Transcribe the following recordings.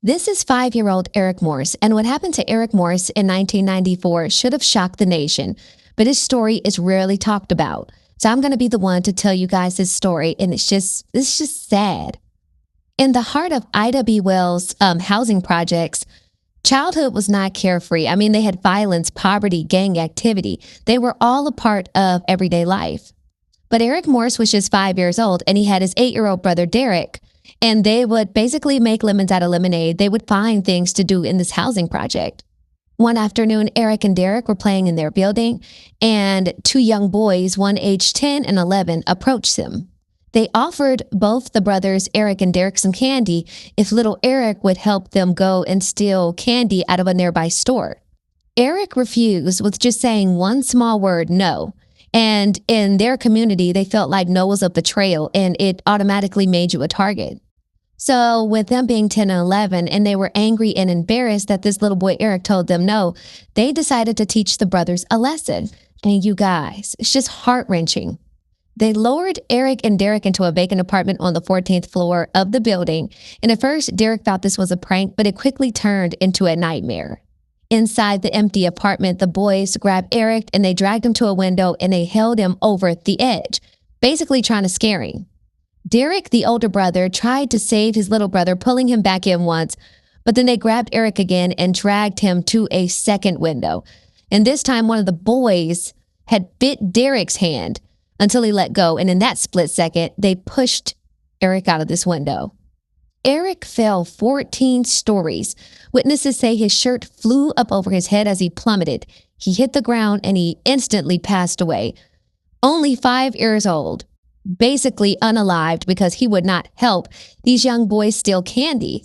This is 5-year-old Eric Morse, and what happened to Eric Morse in 1994 should have shocked the nation, but his story is rarely talked about. So I'm going to be the one to tell you guys his story, and it's just sad. In the heart of Ida B. Wells' housing projects, childhood was not carefree. I mean, they had violence, poverty, gang activity. They were all a part of everyday life. But Eric Morse was just 5 years old, and he had his 8-year-old brother, Derek, and they would basically make lemons out of lemonade. They would find things to do in this housing project. One afternoon, Eric and Derek were playing in their building, and two young boys, one aged 10 and 11, approached them. They offered both the brothers, Eric and Derek, some candy if little Eric would help them go and steal candy out of a nearby store. Eric refused with just saying one small word, no. And in their community, they felt like no was a betrayal, and it automatically made you a target. So with them being 10 and 11, and they were angry and embarrassed that this little boy Eric told them no, they decided to teach the brothers a lesson. And you guys, it's just heart-wrenching. They lowered Eric and Derek into a vacant apartment on the 14th floor of the building. And at first, Derek thought this was a prank, but it quickly turned into a nightmare. Inside the empty apartment, the boys grabbed Eric and they dragged him to a window and they held him over the edge, basically trying to scare him. Derek, the older brother, tried to save his little brother, pulling him back in once, but then they grabbed Eric again and dragged him to a second window. And this time, one of the boys had bit Derek's hand until he let go. And in that split second, they pushed Eric out of this window. Eric fell 14 stories. Witnesses say his shirt flew up over his head as he plummeted. He hit the ground and he instantly passed away. Only 5 years old, basically unalived because he would not help these young boys steal candy.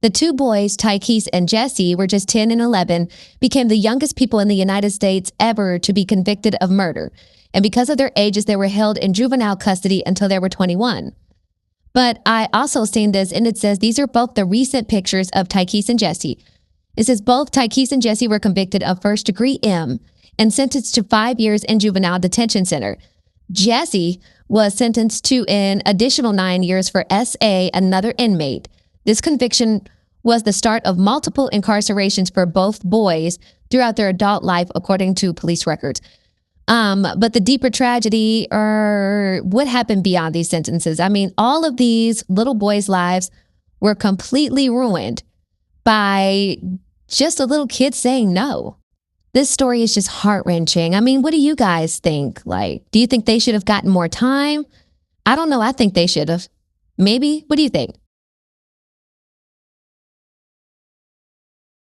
The two boys, Tykees and Jesse, were just 10 and 11, became the youngest people in the United States ever to be convicted of murder. And because of their ages, they were held in juvenile custody until they were 21. But I also seen this, and it says these are both the recent pictures of Tykees and Jesse. It says both Tykees and Jesse were convicted of first-degree M and sentenced to 5 years in juvenile detention center. Jesse was sentenced to an additional 9 years for SA, another inmate. This conviction was the start of multiple incarcerations for both boys throughout their adult life, according to police records. But the deeper tragedy or what happened beyond these sentences. I mean, all of these little boys' lives were completely ruined by just a little kid saying no. This story is just heart-wrenching. I mean, what do you guys think? Like, do you think they should have gotten more time? I don't know. I think they should have. Maybe. What do you think?